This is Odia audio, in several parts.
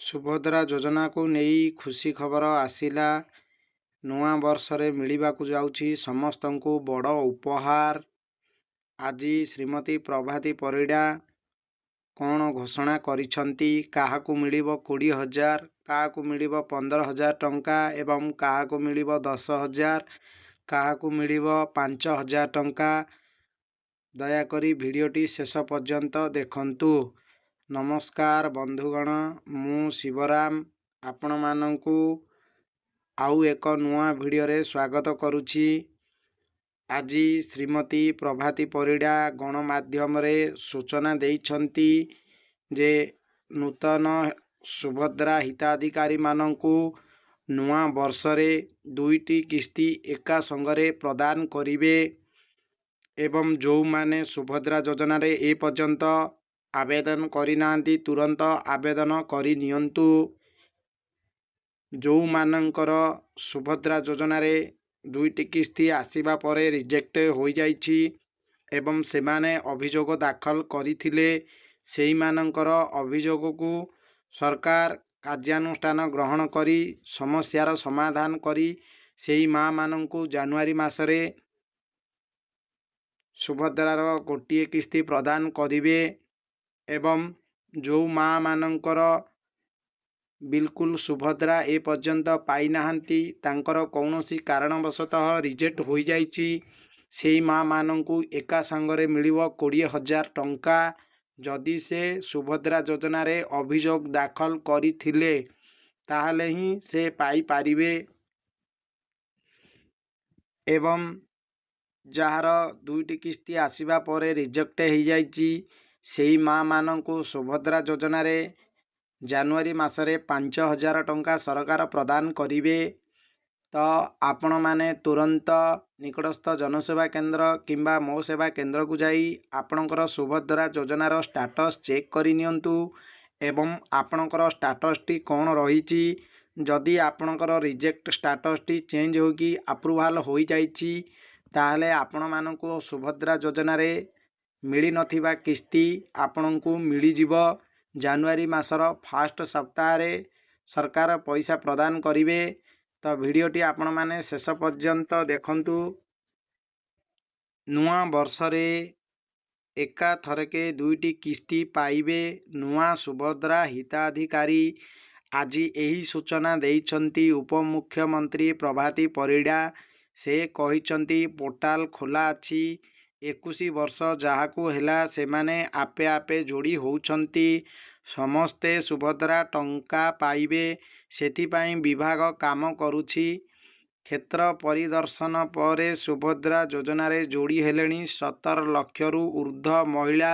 ସୁଭଦ୍ରା ଯୋଜନାକୁ ନେଇ ଖୁସି ଖବର ଆସିଲା। ନୂଆ ବର୍ଷରେ ମିଳିବାକୁ ଯାଉଛି ସମସ୍ତଙ୍କୁ ବଡ଼ ଉପହାର। ଆଜି ଶ୍ରୀମତୀ ପ୍ରଭାତୀ ପରିଡ଼ା କ'ଣ ଘୋଷଣା କରିଛନ୍ତି? କାହାକୁ ମିଳିବ 20,000, କାହାକୁ ମିଳିବ 15,000 ଟଙ୍କା ଏବଂ କାହାକୁ ମିଳିବ 10,000, କାହାକୁ ମିଳିବ 5,000 ଟଙ୍କା। ଦୟାକରି ଭିଡ଼ିଓଟି ଶେଷ ପର୍ଯ୍ୟନ୍ତ ଦେଖନ୍ତୁ। ନମସ୍କାର ବନ୍ଧୁଗଣ, ମୁଁ ଶିବରାମ ଆପଣମାନଙ୍କୁ ଆଉ ଏକ ନୂଆ ଭିଡ଼ିଓରେ ସ୍ୱାଗତ କରୁଛି। ଆଜି ଶ୍ରୀମତୀ ପ୍ରଭାତୀ ପରିଡ଼ା ଗଣମାଧ୍ୟମରେ ସୂଚନା ଦେଇଛନ୍ତି ଯେ ନୂତନ ସୁଭଦ୍ରା ହିତାଧିକାରୀମାନଙ୍କୁ ନୂଆ ବର୍ଷରେ 2ଟି କିସ୍ତି ଏକା ସଙ୍ଗରେ ପ୍ରଦାନ କରିବେ ଏବଂ ଯେଉଁମାନେ ସୁଭଦ୍ରା ଯୋଜନାରେ ଏପର୍ଯ୍ୟନ୍ତ ଆବେଦନ କରିନାହାନ୍ତି ତୁରନ୍ତ ଆବେଦନ କରିନିଅନ୍ତୁ। ଯେଉଁମାନଙ୍କର ସୁଭଦ୍ରା ଯୋଜନାରେ 2ଟି କିସ୍ତି ଆସିବା ପରେ ରିଜେକ୍ଟ ହୋଇଯାଇଛି ଏବଂ ସେମାନେ ଅଭିଯୋଗ ଦାଖଲ କରିଥିଲେ, ସେହିମାନଙ୍କର ଅଭିଯୋଗକୁ ସରକାର କାର୍ଯ୍ୟାନୁଷ୍ଠାନ ଗ୍ରହଣ କରି ସମସ୍ୟାର ସମାଧାନ କରି ସେହି ମା'ମାନଙ୍କୁ ଜାନୁଆରୀ ମାସରେ ସୁଭଦ୍ରାର ଗୋଟିଏ କିସ୍ତି ପ୍ରଦାନ କରିବେ ଏବଂ ଯେଉଁ ମା'ମାନଙ୍କର ବିଲକୁଲ ସୁଭଦ୍ରା ଏପର୍ଯ୍ୟନ୍ତ ପାଇନାହାନ୍ତି, ତାଙ୍କର କୌଣସି କାରଣବଶତଃ ରିଜେକ୍ଟ ହୋଇଯାଇଛି, ସେହି ମା'ମାନଙ୍କୁ ଏକା ସାଙ୍ଗରେ ମିଳିବ 20,000 ଟଙ୍କା। ଯଦି ସେ ସୁଭଦ୍ରା ଯୋଜନାରେ ଅଭିଯୋଗ ଦାଖଲ କରିଥିଲେ ତାହେଲେ ହିଁ ସେ ପାଇପାରିବେ ଏବଂ ଯାହାର 2ଟି କିସ୍ତି ଆସିବା ପରେ ରିଜେକ୍ଟ ହୋଇଯାଇଛି ସେହି ମା'ମାନଙ୍କୁ ସୁଭଦ୍ରା ଯୋଜନାରେ ଜାନୁଆରୀ ମାସରେ 5,000 ଟଙ୍କା ସରକାର ପ୍ରଦାନ କରିବେ। ତ ଆପଣମାନେ ତୁରନ୍ତ ନିକଟସ୍ଥ ଜନସେବା କେନ୍ଦ୍ର କିମ୍ବା ମୋ ସେବା କେନ୍ଦ୍ରକୁ ଯାଇ ଆପଣଙ୍କର ସୁଭଦ୍ରା ଯୋଜନାର ଷ୍ଟାଟସ୍ ଚେକ୍ କରିନିଅନ୍ତୁ ଏବଂ ଆପଣଙ୍କର ଷ୍ଟାଟସ୍ଟି କ'ଣ ରହିଛି। ଯଦି ଆପଣଙ୍କର ରିଜେକ୍ଟ ଷ୍ଟାଟସ୍ଟି ଚେଞ୍ଜ ହୋଇକି ଆପ୍ରୁଭାଲ୍ ହୋଇଯାଇଛି ତାହେଲେ ଆପଣମାନଙ୍କୁ ସୁଭଦ୍ରା ଯୋଜନାରେ ମିଳିନଥିବା କିସ୍ତି ଆପଣଙ୍କୁ ମିଳିଯିବ। ଜାନୁଆରୀ ମାସର ଫାଷ୍ଟ ସପ୍ତାହରେ ସରକାର ପଇସା ପ୍ରଦାନ କରିବେ। ତ ଭିଡ଼ିଓଟି ଆପଣମାନେ ଶେଷ ପର୍ଯ୍ୟନ୍ତ ଦେଖନ୍ତୁ। ନୂଆ ବର୍ଷରେ ଏକାଥରକେ 2ଟି କିସ୍ତି ପାଇବେ ନୂଆ ସୁଭଦ୍ରା ହିତାଧିକାରୀ। ଆଜି ଏହି ସୂଚନା ଦେଇଛନ୍ତି ଉପମୁଖ୍ୟମନ୍ତ୍ରୀ ପ୍ରଭାତୀ ପରିଡ଼ା। ସେ କହିଛନ୍ତି ପୋର୍ଟାଲ ଖୋଲା ଅଛି। 21 ବର୍ଷ ଯାହାକୁ ହେଲା ସେମାନେ ଆପେ ଆପେ ଯୋଡ଼ି ହେଉଛନ୍ତି। ସମସ୍ତେ ସୁଭଦ୍ରା ଟଙ୍କା ପାଇବେ, ସେଥିପାଇଁ ବିଭାଗ କାମ କରୁଛି। କ୍ଷେତ୍ର ପରିଦର୍ଶନ ପରେ ସୁଭଦ୍ରା ଯୋଜନାରେ ଯୋଡ଼ି ହେଲେଣି 17 ଲକ୍ଷରୁ ଉର୍ଦ୍ଧ୍ୱ ମହିଳା।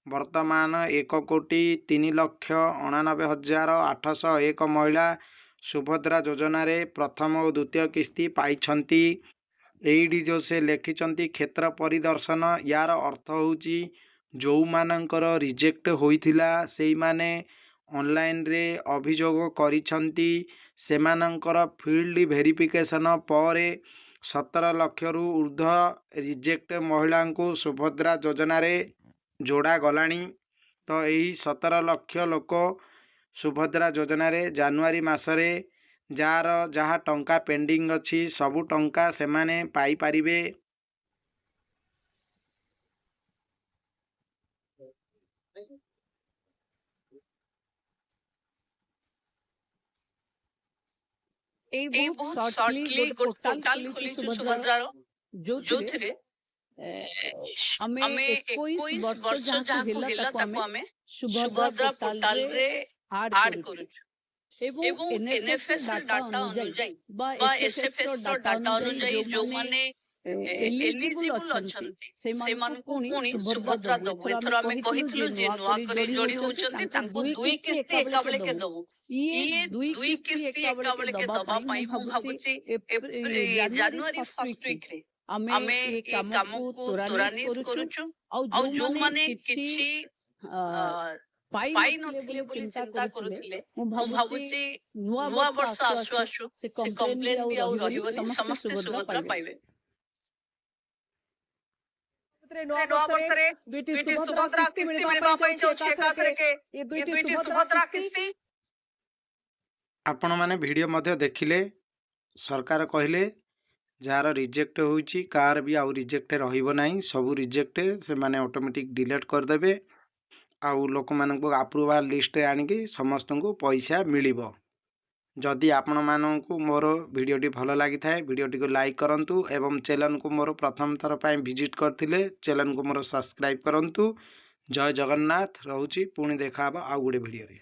ବର୍ତ୍ତମାନ 1,03,99,801 ମହିଳା ସୁଭଦ୍ରା ଯୋଜନାରେ ପ୍ରଥମ ଓ ଦ୍ୱିତୀୟ କିସ୍ତି ପାଇଛନ୍ତି। ଏଇଠି ଯେଉଁ ସେ ଲେଖିଛନ୍ତି କ୍ଷେତ୍ର ପରିଦର୍ଶନ, ୟାର ଅର୍ଥ ହେଉଛି ଯେଉଁମାନଙ୍କର ରିଜେକ୍ଟ ହୋଇଥିଲା ସେଇମାନେ ଅନଲାଇନରେ ଅଭିଯୋଗ କରିଛନ୍ତି। ସେମାନଙ୍କର ଫିଲ୍ଡ ଭେରିଫିକେସନ୍ ପରେ 17 ଲକ୍ଷରୁ ଉର୍ଦ୍ଧ୍ୱ ରିଜେକ୍ଟ ମହିଳାଙ୍କୁ ସୁଭଦ୍ରା ଯୋଜନାରେ ଯୋଡ଼ାଗଲାଣି। ତ ଏହି 17 ଲକ୍ଷ ଲୋକ ସୁଭଦ୍ରା ଯୋଜନାରେ ଜାନୁଆରୀ ମାସରେ ଯାହାର ଯାହା ଟଙ୍କା ପେଣ୍ଡିଂ ଅଛି ସବୁ ଟଙ୍କା ସେମାନେ ପାଇପାରିବେ। ଏଇ ବହୁତ ସର୍ଟଲି ଗୋଟେ ପୋର୍ଟାଲ ଖୋଲିଛୁ ସୁଭଦ୍ରାର, ଯୋଉଥିରେ ଆମେ 21 ବର୍ଷ ଯାହାକୁ ହେଲା ତାକୁ ଆମେ ସୁଭଦ୍ରା ପୋର୍ଟାଲରେ ଆଡ୍ କରୁଛୁ ଏବଂ NFS ଡାଟା ଅନୁଯାୟୀ ବା SFS ର ଡାଟା ଅନୁଯାୟୀ ଯେଉଁମାନେ ଏଲିଜିବୁଲ ଅଛନ୍ତି ସେମାନଙ୍କୁ ପୁଣି ସୁଭଦ୍ରା ଦବୁ। ଏଥର ଆମେ କହିଥିଲୁ ଯେ ନୂଆ କରି ଯୋଡ଼ି ହଉଛନ୍ତି ତାଙ୍କୁ 2 କିସ୍ତି ଏକାବେଳକେ ଦବୁ। ଇଏ 2 କିସ୍ତି ଏକାବେଳକେ ଦବା ପାଇଁ ମୁଁ ଭାବୁଛି ଜାନୁଆରୀ ଫାର୍ଷ୍ଟ ୱିକରେ ଆମେ ଏ କାମକୁ ତ୍ୱରାନ୍ୱିତ କରୁଛୁ। ଆଉ ଯୋଉମାନେ କିଛି ପାଇନଥିଲେ ବୋଲି ଚିନ୍ତା କରୁଥିଲେ, ମୁଁ ଭାବୁଛି ନୂଆ ବର୍ଷ ଆସୁ ଆସୁ ସେ କମ୍ପ୍ଲେନ ବି ଆଉ ରହିବନି, ସମସ୍ତେ ସୁଭଦ୍ରା ପାଇବେ। ନୂଆ ବର୍ଷରେ 2ଟି ସୁଭଦ୍ରା କିସ୍ତି ମିଳିବା ପାଇଁ ଯାଉଛି ଏକାଥରକେ। ଏ 2ଟି ସୁଭଦ୍ରା କିସ୍ତି आपण मैंने वीडियो मध्य देखिले सरकार कहले जार रिजेक्ट होइछि कार भी आउ रिजेक्ट रहिबो नाही सब रिजेक्ट से माने ऑटोमेटिक डिलीट कर देबे आउ लोक मानक अप्रूवल लिस्ट रे आनिकी समस्त को पैसा मिलिबो। जदि आपण मानकू मोर वीडियोटी भल लगी थाए वीडियोटी को लाइक करंतु एवं चैनल को मोर प्रथम थर पय विजिट करथिले चैनल को मोर सब्सक्राइब करंतु। जय जगन्नाथ। रहउछि पुणी देखा आउ गुडे वीडियो रे।